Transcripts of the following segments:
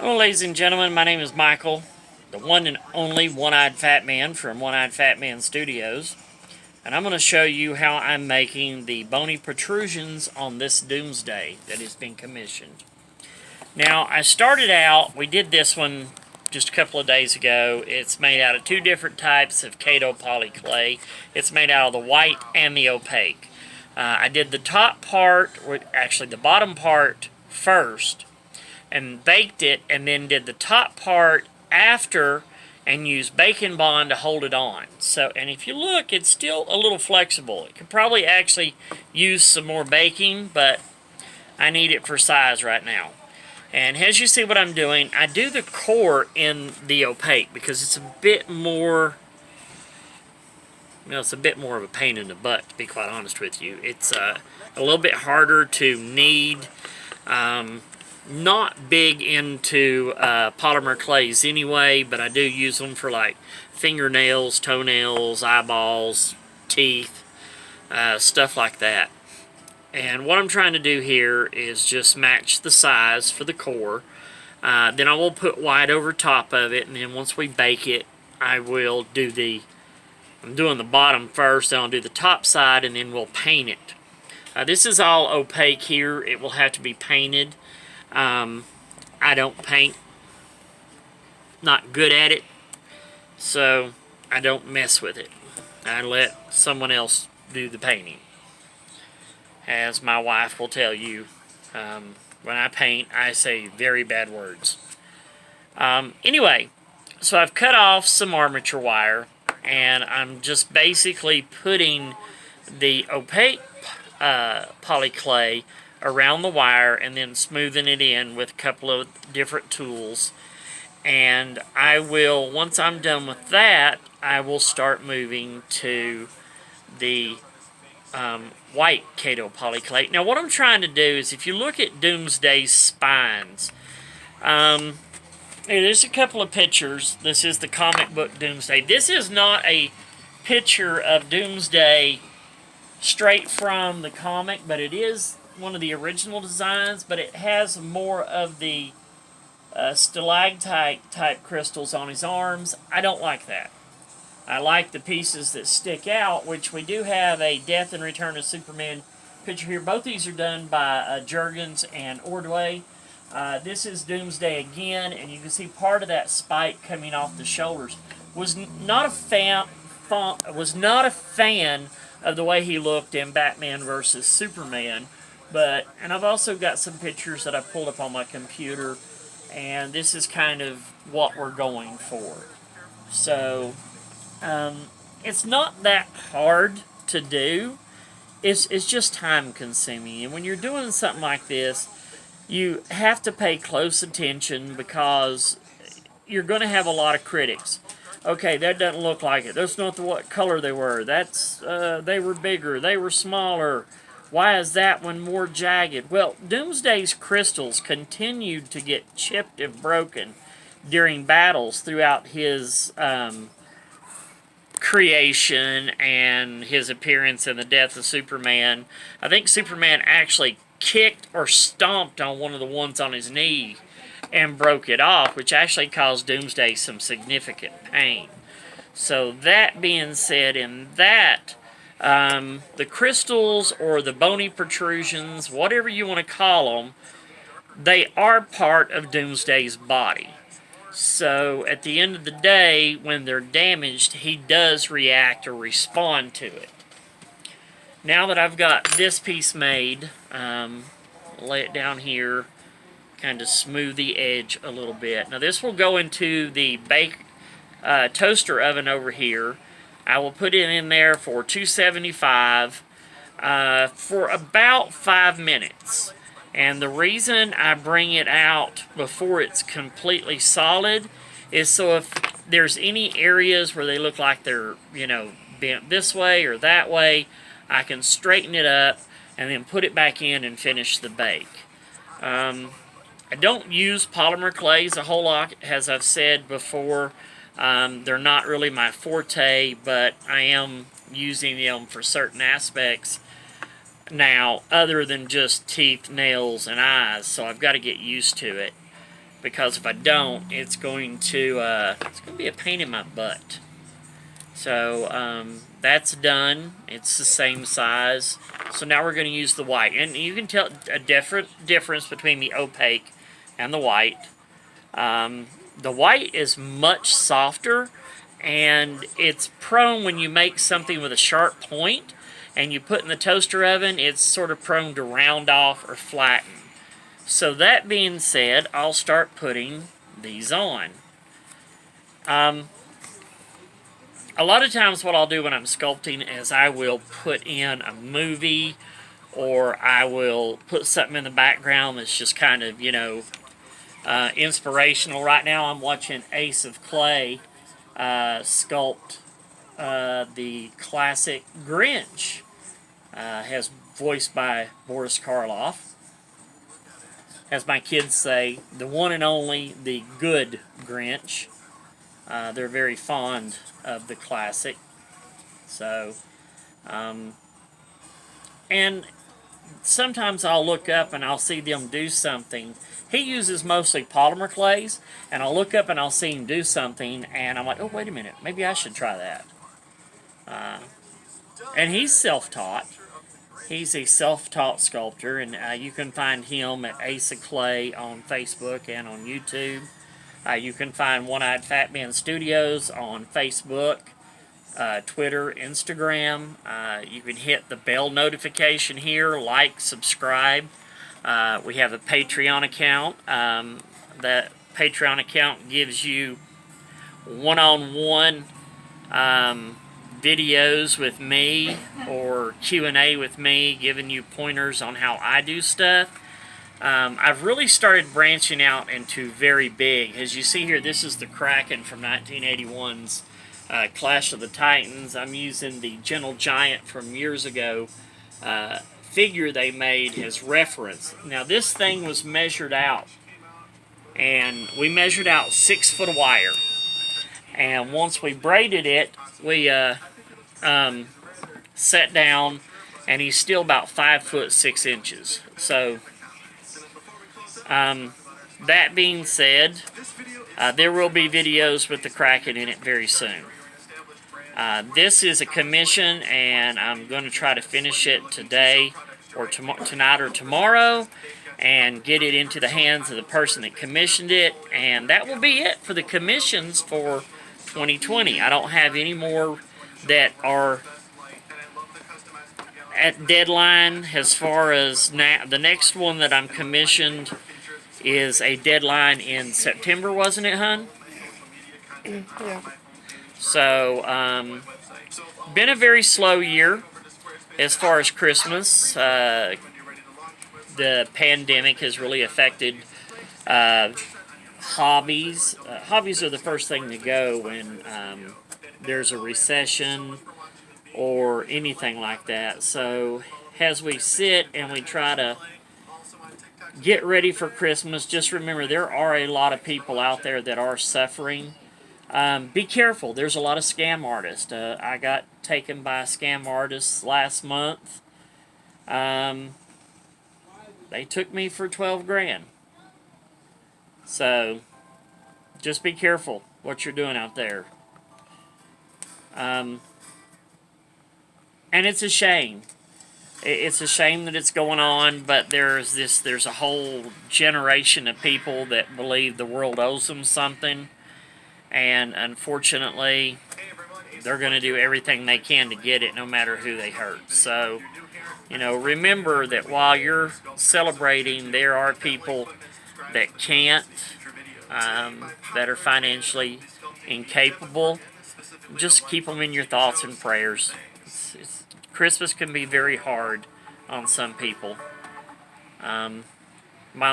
Hello, ladies and gentlemen. My name is Michael, the one and only One-Eyed Fat Man from One-Eyed Fat Man Studios, and I'm going to show you how I'm making the bony protrusions on this Doomsday that has been commissioned. Now, I started out, we did this one just a couple of days ago. It's made out of two different types of Kato poly clay. It's made out of the white and the opaque. I did the top part, actually the bottom part first, and baked it, and then did the top part after and used bacon bond to hold it on. So, and if you look, it's still a little flexible. It could probably actually use some more baking, but I need it for size right now. And as you see what I'm doing, I do the core in the opaque because it's a bit more, it's a bit more of a pain in the butt, to be quite honest with you. It's a little bit harder to knead. Not big into polymer clays anyway, but I do use them for like fingernails, toenails, eyeballs, teeth, stuff like that. And what I'm trying to do here is just match the size for the core. Then I will put white over top of it, and then once we bake it, I will do I'm doing the bottom first, then I'll do the top side, and then we'll paint it. This is all opaque here. It will have to be painted. I don't paint, not good at it, so I don't mess with it. I let someone else do the painting. As my wife will tell you, when I paint, I say very bad words. Anyway, so I've cut off some armature wire, and I'm just basically putting the opaque polyclay around the wire and then smoothing it in with a couple of different tools. And I will, once I'm done with that, I will start moving to the white Kato polyclay. Now what I'm trying to do is, if you look at Doomsday's spines, there's a couple of pictures. This is the comic book Doomsday. This is not a picture of Doomsday straight from the comic, but it is one of the original designs, but it has more of the stalactite type crystals on his arms. I don't like that. I like the pieces that stick out, which we do have a Death and Return of Superman picture here. Both these are done by Jurgens and Ordway. This is Doomsday again, and you can see part of that spike coming off the shoulders. Was not a fan of the way he looked in Batman versus Superman. And I've also got some pictures that I pulled up on my computer, and this is kind of what we're going for. So, it's not that hard to do. It's just time consuming. And when you're doing something like this, you have to pay close attention because you're going to have a lot of critics. Okay, that doesn't look like it. That's not what color they were. They were bigger. They were smaller. Why is that one more jagged? Well, Doomsday's crystals continued to get chipped and broken during battles throughout his creation and his appearance in the Death of Superman. I think Superman actually kicked or stomped on one of the ones on his knee and broke it off, which actually caused Doomsday some significant pain. So that being said, in that, the crystals or the bony protrusions, whatever you want to call them, they are part of Doomsday's body. So at the end of the day, when they're damaged, he does react or respond to it. Now that I've got this piece made, lay it down here, kind of smooth the edge a little bit. Now this will go into the toaster oven over here. I will put it in there for 275 for about 5 minutes. And the reason I bring it out before it's completely solid is so if there's any areas where they look like they're, bent this way or that way, I can straighten it up and then put it back in and finish the bake. I don't use polymer clays a whole lot, as I've said before. They're not really my forte, but I am using them for certain aspects now, other than just teeth, nails, and eyes, so I've got to get used to it. because if I don't, it's going to be a pain in my butt. So that's done. It's the same size. So now we're going to use the white, and you can tell a difference between the opaque and the white. The white is much softer, and it's prone when you make something with a sharp point and you put in the toaster oven, it's sort of prone to round off or flatten. So that being said, I'll start putting these on. A lot of times what I'll do when I'm sculpting is I will put in a movie, or I will put something in the background that's just kind of, inspirational. Right now I'm watching Ace of Clay sculpt the classic Grinch. Has voiced by Boris Karloff. As my kids say, the one and only, the good Grinch. They're very fond of the classic. So, and sometimes I'll look up and I'll see them do something. He uses mostly polymer clays, and I'll look up and I'll see him do something, and I'm like, oh, wait a minute, maybe I should try that. And he's self-taught. He's a self-taught sculptor, and you can find him at Ace of Clay on Facebook and on YouTube. You can find One-Eyed Fat Man Studios on Facebook, Twitter, Instagram. You can hit the bell notification here, like, subscribe. We have a Patreon account. That Patreon account gives you one-on-one videos with me, or Q&A with me, giving you pointers on how I do stuff. I've really started branching out into very big. As you see here, this is the Kraken from 1981's Clash of the Titans. I'm using the Gentle Giant from years ago figure they made as reference. Now this thing was measured out, and we measured out 6 foot of wire. And once we braided it, we sat down, and he's still about 5 foot 6 inches. So, that being said, there will be videos with the Kraken in it very soon. This is a commission, and I'm going to try to finish it today, or tonight or tomorrow, and get it into the hands of the person that commissioned it. And that will be it for the commissions for 2020. I don't have any more that are at deadline. As far as now, the next one that I'm commissioned is a deadline in September, wasn't it, hun? Yeah. So, been a very slow year as far as Christmas. The pandemic has really affected hobbies. Hobbies are the first thing to go when there's a recession or anything like that. So as we sit and we try to get ready for Christmas, just remember there are a lot of people out there that are suffering. Be careful. There's a lot of scam artists. I got taken by a scam artist last month. They took me for 12 grand. So, just be careful what you're doing out there. And it's a shame. It's a shame that it's going on, but there's a whole generation of people that believe the world owes them something, and unfortunately, they're going to do everything they can to get it, no matter who they hurt. So, remember that while you're celebrating, there are people that can't, that are financially incapable. Just keep them in your thoughts and prayers. Christmas can be very hard on some people. My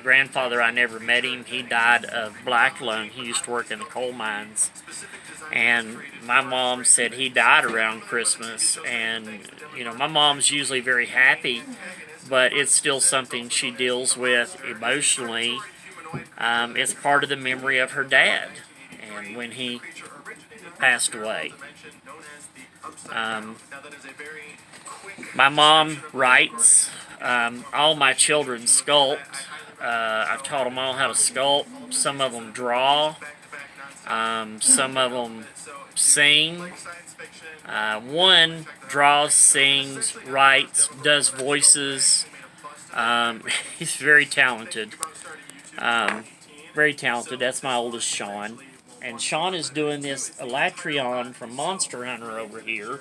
grandfather, I never met him. He died of black lung. He used to work in the coal mines. And my mom said he died around Christmas. And, my mom's usually very happy, but it's still something she deals with emotionally. It's part of the memory of her dad, and when he passed away. My mom writes. All my children sculpt. I've taught them all how to sculpt. Some of them draw. Some of them sing. One draws, sings, writes, does voices. He's very talented. Very talented. That's my oldest, Sean. And Sean is doing this Elatrion from Monster Hunter over here.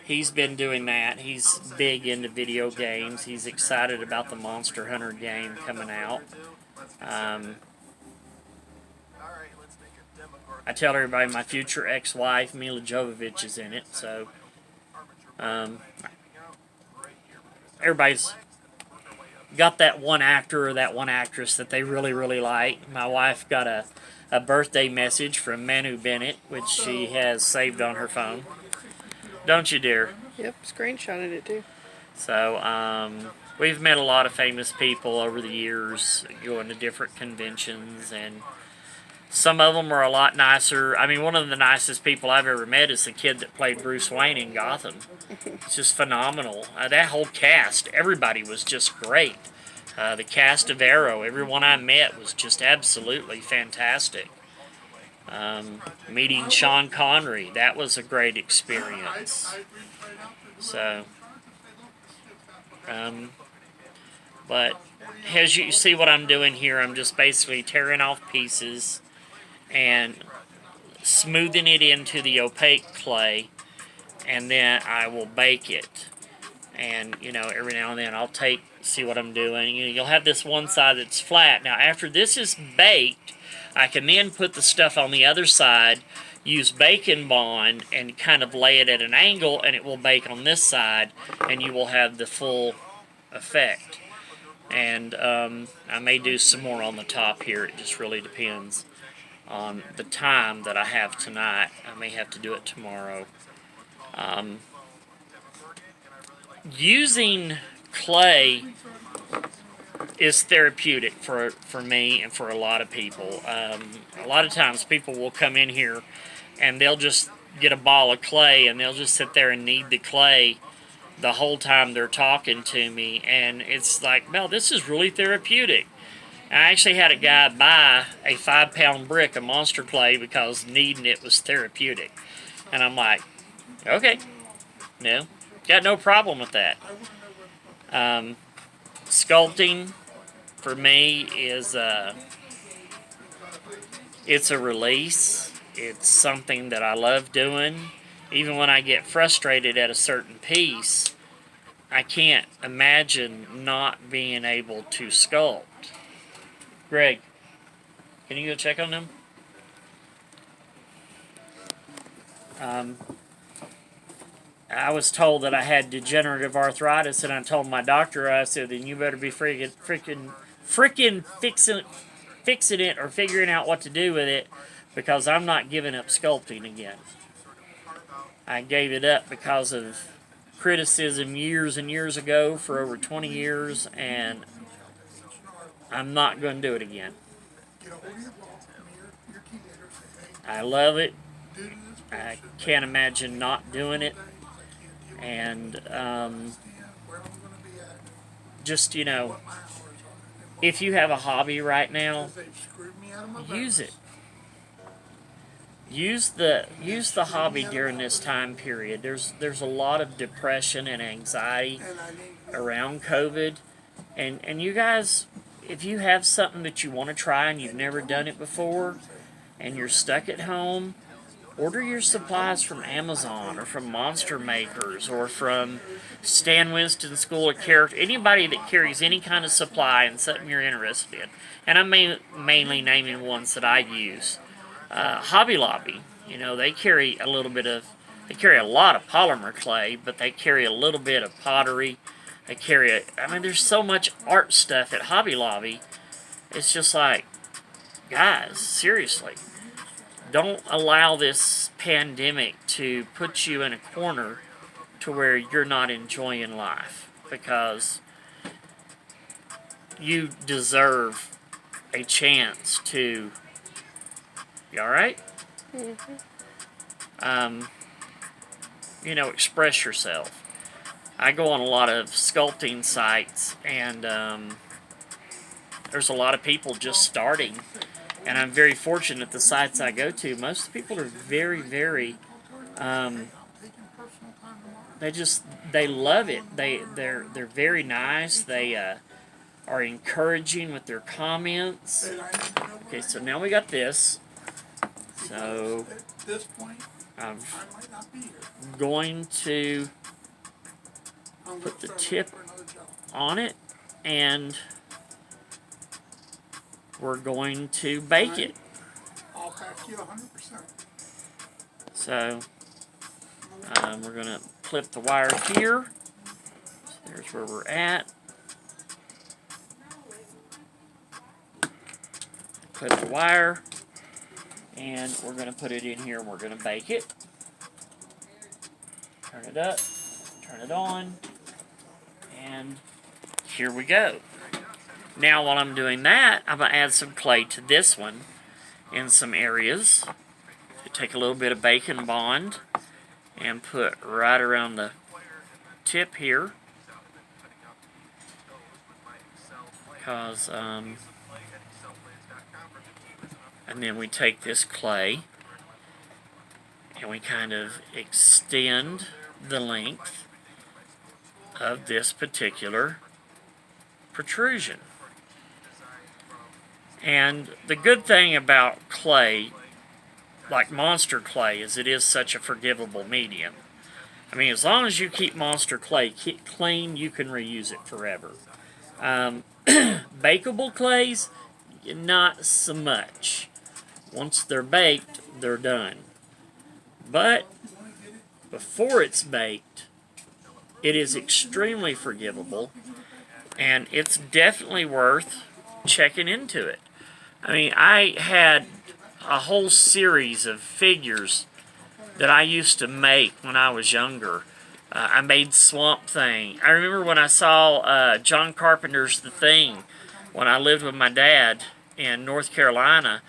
He's been doing that. He's big into video games. He's excited about the Monster Hunter game coming out. I tell everybody my future ex-wife, Mila Jovovich, is in it. So, everybody's got that one actor or that one actress that they really, really like. My wife got a birthday message from Manu Bennett, which she has saved on her phone. Don't you, dear? Yep, screenshotted it too. So, we've met a lot of famous people over the years, going to different conventions, and some of them are a lot nicer. I mean, one of the nicest people I've ever met is the kid that played Bruce Wayne in Gotham. It's just phenomenal. That whole cast, everybody was just great. The cast of Arrow, everyone I met was just absolutely fantastic. Meeting Sean Connery, that was a great experience. So, but as you see what I'm doing here, I'm just basically tearing off pieces and smoothing it into the opaque clay, and then I will bake it. And, you know, every now and then I'll see what I'm doing. You know, you'll have this one side that's flat. Now, after this is baked, I can then put the stuff on the other side, use Bacon Bond, and kind of lay it at an angle, and it will bake on this side, and you will have the full effect. And I may do some more on the top here. It just really depends on the time that I have tonight. I may have to do it tomorrow. Using clay is therapeutic for me and for a lot of people. A lot of times people will come in here and they'll just get a ball of clay and they'll just sit there and knead the clay the whole time they're talking to me, and it's like, well, this is really therapeutic. I actually had a guy buy a 5-pound brick of Monster Clay because kneading it was therapeutic. And I'm like, okay, no, got no problem with that. Sculpting, for me, is it's a release. It's something that I love doing. Even when I get frustrated at a certain piece, I can't imagine not being able to sculpt. Greg, can you go check on them? I was told that I had degenerative arthritis, and I told my doctor, I said, then you better be freaking fixing it or figuring out what to do with it, because I'm not giving up sculpting again. I gave it up because of criticism years and years ago for over 20 years, and I'm not going to do it again. I love it. I can't imagine not doing it. And just, you know, if you have a hobby right now, use it. Use the hobby during this time period. There's a lot of depression and anxiety around COVID, and you guys, if you have something that you want to try and you've never done it before, and you're stuck at home, order your supplies from Amazon or from Monster Makers or from Stan Winston School of Character. Anybody that carries any kind of supply and something you're interested in, and I'm mainly naming ones that I use. Hobby Lobby, you know, they carry a lot of polymer clay, but they carry a little bit of pottery. There's so much art stuff at Hobby Lobby. It's just like, guys, seriously, don't allow this pandemic to put you in a corner to where you're not enjoying life, because you deserve a chance to. You alright? Mm-hmm. Express yourself. I go on a lot of sculpting sites, and there's a lot of people just starting. And I'm very fortunate the sites I go to, most people are very, very, they love it. They're very nice. They are encouraging with their comments. Okay, so now we got this. So I'm going to put the tip on it, and we're going to bake it. So we're going to clip the wire here. So there's where we're at. Clip the wire, and we're going to put it in here, and we're going to bake it. Turn it up, turn it on, and here we go. Now while I'm doing that, I'm going to add some clay to this one in some areas. Take a little bit of Bacon Bond and put right around the tip here, because and then we take this clay and we kind of extend the length of this particular protrusion. And the good thing about clay, like Monster Clay, is it is such a forgivable medium. I mean, as long as you keep Monster Clay clean, you can reuse it forever. Bakeable clays, not so much. Once they're baked, they're done. But before it's baked, it is extremely forgivable, and it's definitely worth checking into it. I mean, I had a whole series of figures that I used to make when I was younger. I made Swamp Thing. I remember when I saw John Carpenter's The Thing when I lived with my dad in North Carolina,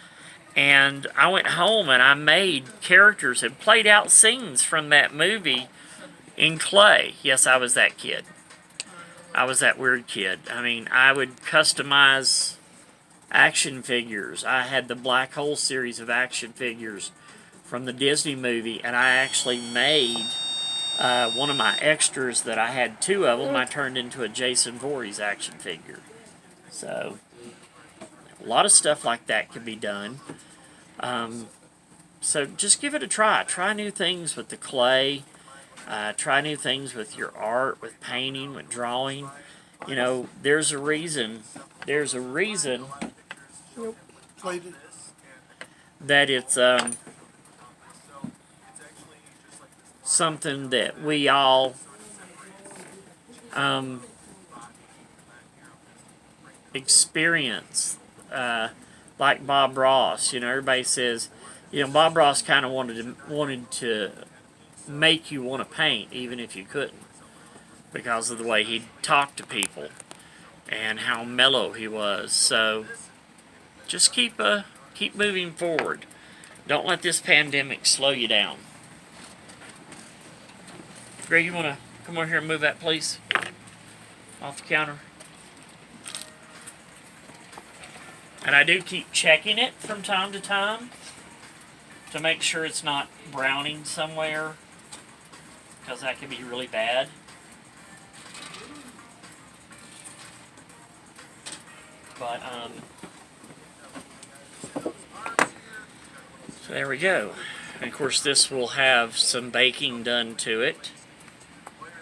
and I went home and I made characters and played out scenes from that movie in clay. Yes, I was that kid. I was that weird kid. I mean, I would customize action figures. I had the Black Hole series of action figures from the Disney movie, and I actually made one of my extras that I had two of them. I turned into a Jason Voorhees action figure. So, a lot of stuff like that can be done. So just give it a try. Try new things with the clay. Try new things with your art, with painting, with drawing. You know, there's a reason. There's a reason that it's something that we all experience. Like Bob Ross, you know, everybody says, you know, Bob Ross kind of wanted to make you want to paint, even if you couldn't, because of the way he talked to people and how mellow he was. So just keep moving forward. Don't let this pandemic slow you down. Greg, you want to come over here and move that, please? Off the counter. And I do keep checking it from time to time to make sure it's not browning somewhere, because that can be really bad. But, so there we go. And of course this will have some baking done to it.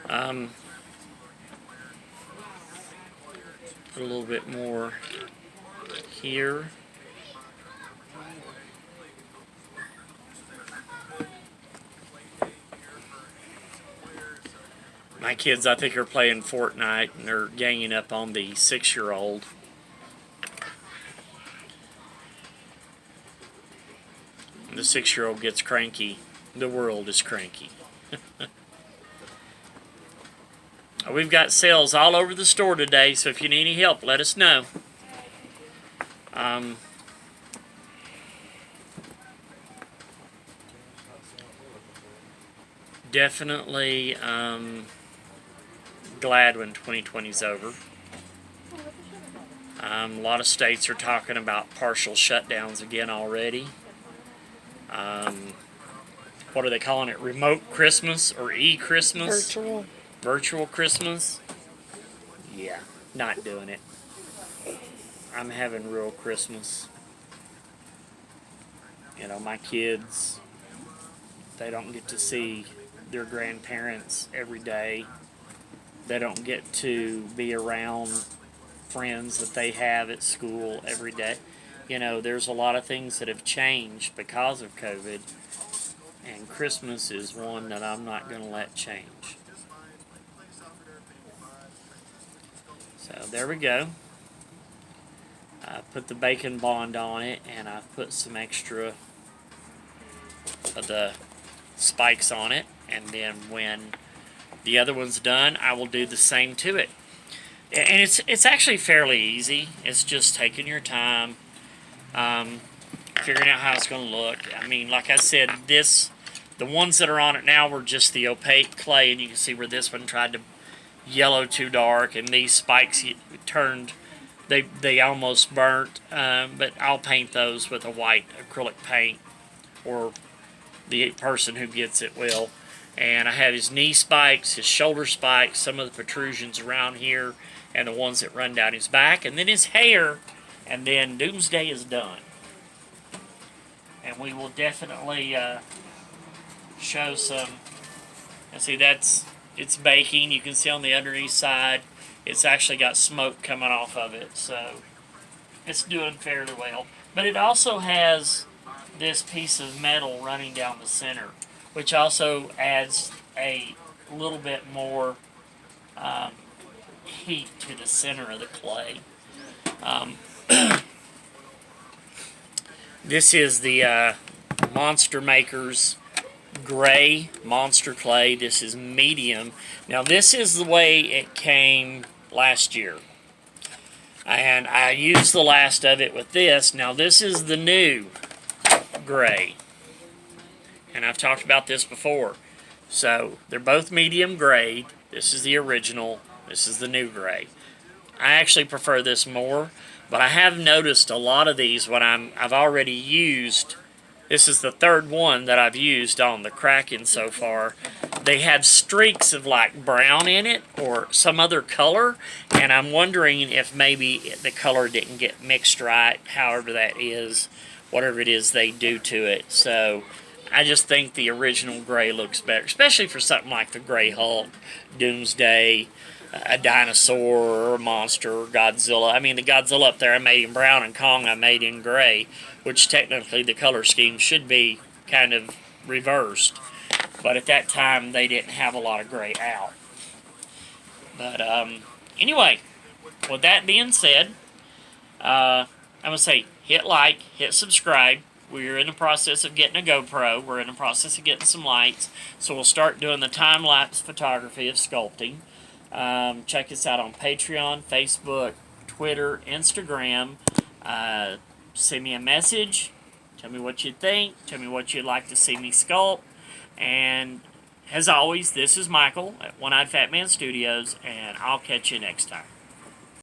Put a little bit more here. My kids, I think, are playing Fortnite, and they're ganging up on the 6-year-old. The 6-year-old gets cranky. The world is cranky. We've got sales all over the store today, so if you need any help, let us know. Definitely glad when 2020's over. A lot of states are talking about partial shutdowns again already. What are they calling it? Remote Christmas or e-Christmas? Virtual. Virtual Christmas? Yeah, not doing it. I'm having real Christmas. You know, my kids, they don't get to see their grandparents every day. They don't get to be around friends that they have at school every day. You know, there's a lot of things that have changed because of COVID, and Christmas is one that I'm not going to let change. So there we go. I put the bacon bond on it, and I put some extra of the spikes on it, and then when the other one's done, I will do the same to it. And it's actually fairly easy. It's just taking your time, figuring out how it's going to look. I mean, like I said, the ones that are on it now were just the opaque clay, and you can see where this one tried to yellow too dark, and these spikes turned, they almost burnt. But I'll paint those with a white acrylic paint, or the person who gets it will. And I have his knee spikes, his shoulder spikes, some of the protrusions around here, and the ones that run down his back, and then his hair, and then Doomsday is done. And we will definitely show some, and see it's baking. You can see on the underneath side, it's actually got smoke coming off of it, so it's doing fairly well. But it also has this piece of metal running down the center, which also adds a little bit more heat to the center of the clay. This is the Monster Maker's gray monster clay. This is medium. Now this is the way it came last year, and I used the last of it with this. Now this is the new gray, and I've talked about this before. So they're both medium grade. This is the original. This is the new gray. I actually prefer this more, but I have noticed a lot of these when I've already used. This is the third one that I've used on the Kraken so far. They have streaks of like brown in it or some other color, and I'm wondering if maybe the color didn't get mixed right, however that is, whatever it is they do to it. So I just think the original gray looks better, especially for something like the Gray Hulk, Doomsday, a dinosaur or a monster, or Godzilla. I mean, the Godzilla up there I made in brown, and Kong I made in gray, which technically the color scheme should be kind of reversed. But at that time, they didn't have a lot of gray out. But anyway, with that being said, I'm going to say hit like, hit subscribe. We're in the process of getting a GoPro. We're in the process of getting some lights. So we'll start doing the time-lapse photography of sculpting. Check us out on Patreon, Facebook, Twitter, Instagram. Send me a message. Tell me what you think. Tell me what you'd like to see me sculpt. And as always, this is Michael at One Eyed Fat Man Studios, and I'll catch you next time.